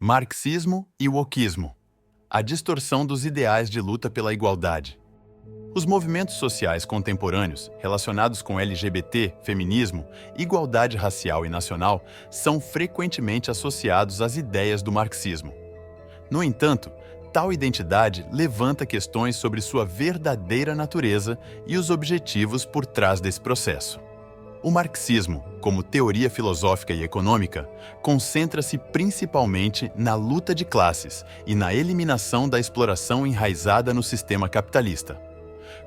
Marxismo e wokismo. A distorção dos ideais de luta pela igualdade. Os movimentos sociais contemporâneos, relacionados com LGBT, feminismo, igualdade racial e nacional, são frequentemente associados às ideias do marxismo. No entanto, tal identidade levanta questões sobre sua verdadeira natureza e os objetivos por trás desse processo. O marxismo, como teoria filosófica e econômica, concentra-se principalmente na luta de classes e na eliminação da exploração enraizada no sistema capitalista.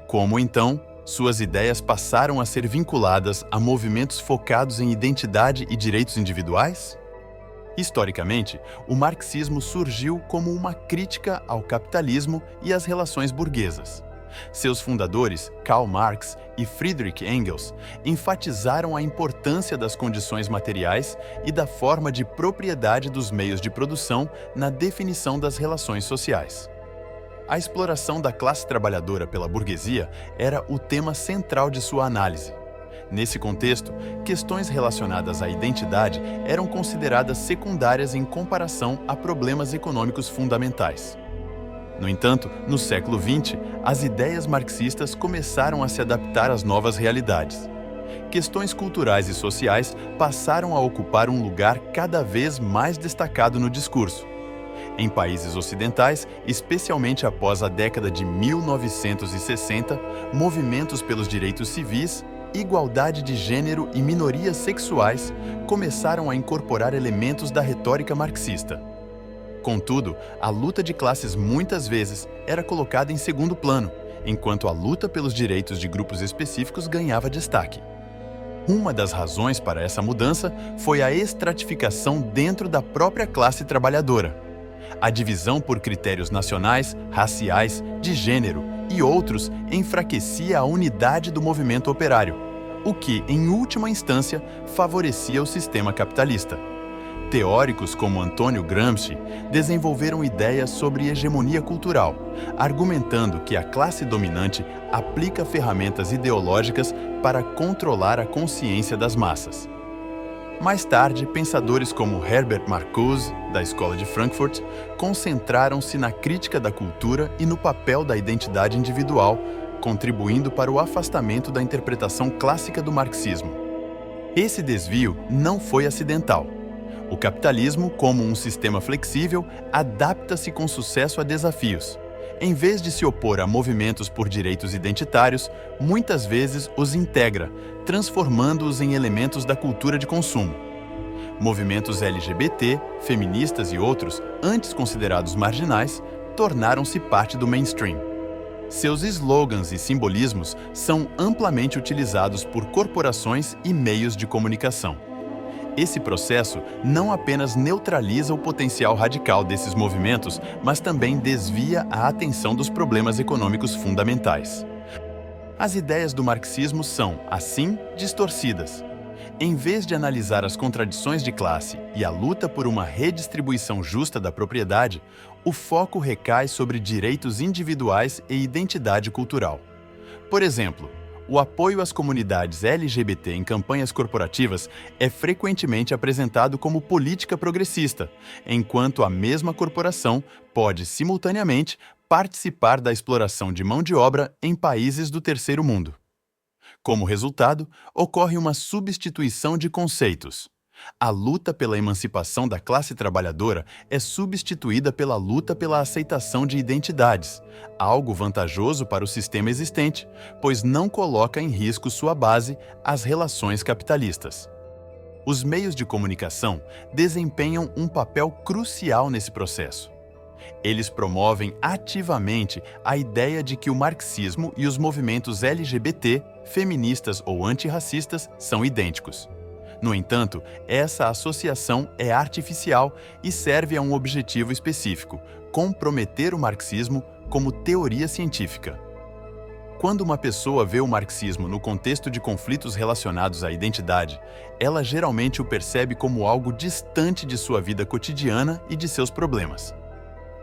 Como, então, suas ideias passaram a ser vinculadas a movimentos focados em identidade e direitos individuais? Historicamente, o marxismo surgiu como uma crítica ao capitalismo e às relações burguesas. Seus fundadores, Karl Marx e Friedrich Engels, enfatizaram a importância das condições materiais e da forma de propriedade dos meios de produção na definição das relações sociais. A exploração da classe trabalhadora pela burguesia era o tema central de sua análise. Nesse contexto, questões relacionadas à identidade eram consideradas secundárias em comparação a problemas econômicos fundamentais. No entanto, no século XX, as ideias marxistas começaram a se adaptar às novas realidades. Questões culturais e sociais passaram a ocupar um lugar cada vez mais destacado no discurso. Em países ocidentais, especialmente após a década de 1960, movimentos pelos direitos civis, igualdade de gênero e minorias sexuais começaram a incorporar elementos da retórica marxista. Contudo, a luta de classes muitas vezes era colocada em segundo plano, enquanto a luta pelos direitos de grupos específicos ganhava destaque. Uma das razões para essa mudança foi a estratificação dentro da própria classe trabalhadora. A divisão por critérios nacionais, raciais, de gênero e outros enfraquecia a unidade do movimento operário, o que, em última instância, favorecia o sistema capitalista. Teóricos como Antônio Gramsci desenvolveram ideias sobre hegemonia cultural, argumentando que a classe dominante aplica ferramentas ideológicas para controlar a consciência das massas. Mais tarde, pensadores como Herbert Marcuse, da Escola de Frankfurt, concentraram-se na crítica da cultura e no papel da identidade individual, contribuindo para o afastamento da interpretação clássica do marxismo. Esse desvio não foi acidental. O capitalismo, como um sistema flexível, adapta-se com sucesso a desafios. Em vez de se opor a movimentos por direitos identitários, muitas vezes os integra, transformando-os em elementos da cultura de consumo. Movimentos LGBT, feministas e outros, antes considerados marginais, tornaram-se parte do mainstream. Seus slogans e simbolismos são amplamente utilizados por corporações e meios de comunicação. Esse processo não apenas neutraliza o potencial radical desses movimentos, mas também desvia a atenção dos problemas econômicos fundamentais. As ideias do marxismo são, assim, distorcidas. Em vez de analisar as contradições de classe e a luta por uma redistribuição justa da propriedade, o foco recai sobre direitos individuais e identidade cultural. Por exemplo, o apoio às comunidades LGBT em campanhas corporativas é frequentemente apresentado como política progressista, enquanto a mesma corporação pode, simultaneamente, participar da exploração de mão de obra em países do terceiro mundo. Como resultado, ocorre uma substituição de conceitos. A luta pela emancipação da classe trabalhadora é substituída pela luta pela aceitação de identidades, algo vantajoso para o sistema existente, pois não coloca em risco sua base, as relações capitalistas. Os meios de comunicação desempenham um papel crucial nesse processo. Eles promovem ativamente a ideia de que o marxismo e os movimentos LGBT, feministas ou antirracistas são idênticos. No entanto, essa associação é artificial e serve a um objetivo específico: comprometer o marxismo como teoria científica. Quando uma pessoa vê o marxismo no contexto de conflitos relacionados à identidade, ela geralmente o percebe como algo distante de sua vida cotidiana e de seus problemas.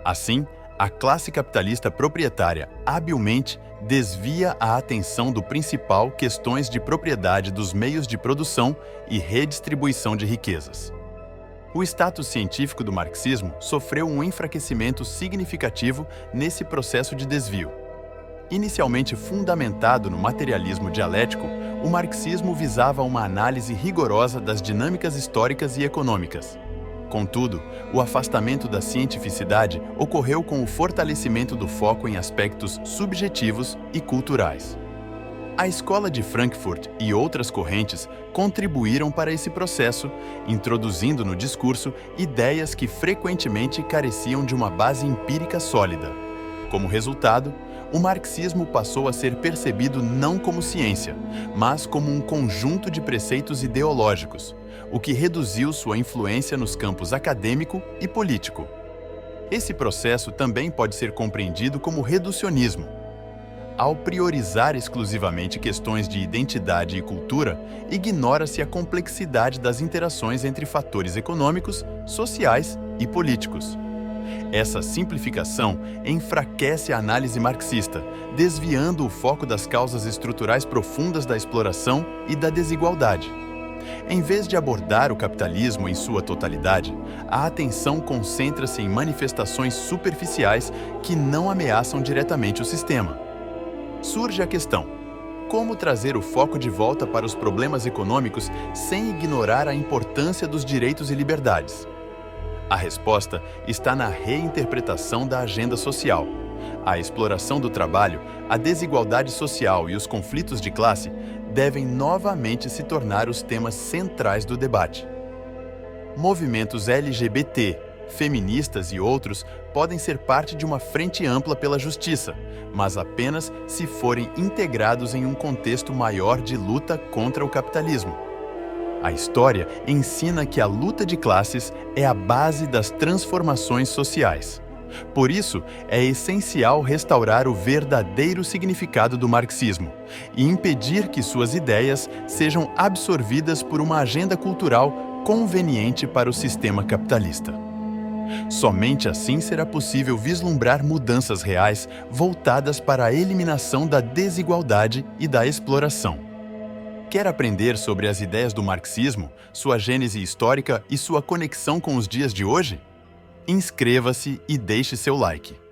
Assim, a classe capitalista proprietária habilmente desvia a atenção do principal questões de propriedade dos meios de produção e redistribuição de riquezas. O status científico do marxismo sofreu um enfraquecimento significativo nesse processo de desvio. Inicialmente fundamentado no materialismo dialético, o marxismo visava uma análise rigorosa das dinâmicas históricas e econômicas. Contudo, o afastamento da cientificidade ocorreu com o fortalecimento do foco em aspectos subjetivos e culturais. A Escola de Frankfurt e outras correntes contribuíram para esse processo, introduzindo no discurso ideias que frequentemente careciam de uma base empírica sólida. Como resultado, o marxismo passou a ser percebido não como ciência, mas como um conjunto de preceitos ideológicos, o que reduziu sua influência nos campos acadêmico e político. Esse processo também pode ser compreendido como reducionismo. Ao priorizar exclusivamente questões de identidade e cultura, ignora-se a complexidade das interações entre fatores econômicos, sociais e políticos. Essa simplificação enfraquece a análise marxista, desviando o foco das causas estruturais profundas da exploração e da desigualdade. Em vez de abordar o capitalismo em sua totalidade, a atenção concentra-se em manifestações superficiais que não ameaçam diretamente o sistema. Surge a questão: como trazer o foco de volta para os problemas econômicos sem ignorar a importância dos direitos e liberdades? A resposta está na reinterpretação da agenda social. A exploração do trabalho, a desigualdade social e os conflitos de classe devem novamente se tornar os temas centrais do debate. Movimentos LGBT, feministas e outros podem ser parte de uma frente ampla pela justiça, mas apenas se forem integrados em um contexto maior de luta contra o capitalismo. A história ensina que a luta de classes é a base das transformações sociais. Por isso, é essencial restaurar o verdadeiro significado do marxismo e impedir que suas ideias sejam absorvidas por uma agenda cultural conveniente para o sistema capitalista. Somente assim será possível vislumbrar mudanças reais voltadas para a eliminação da desigualdade e da exploração. Quer aprender sobre as ideias do marxismo, sua gênese histórica e sua conexão com os dias de hoje? Inscreva-se e deixe seu like.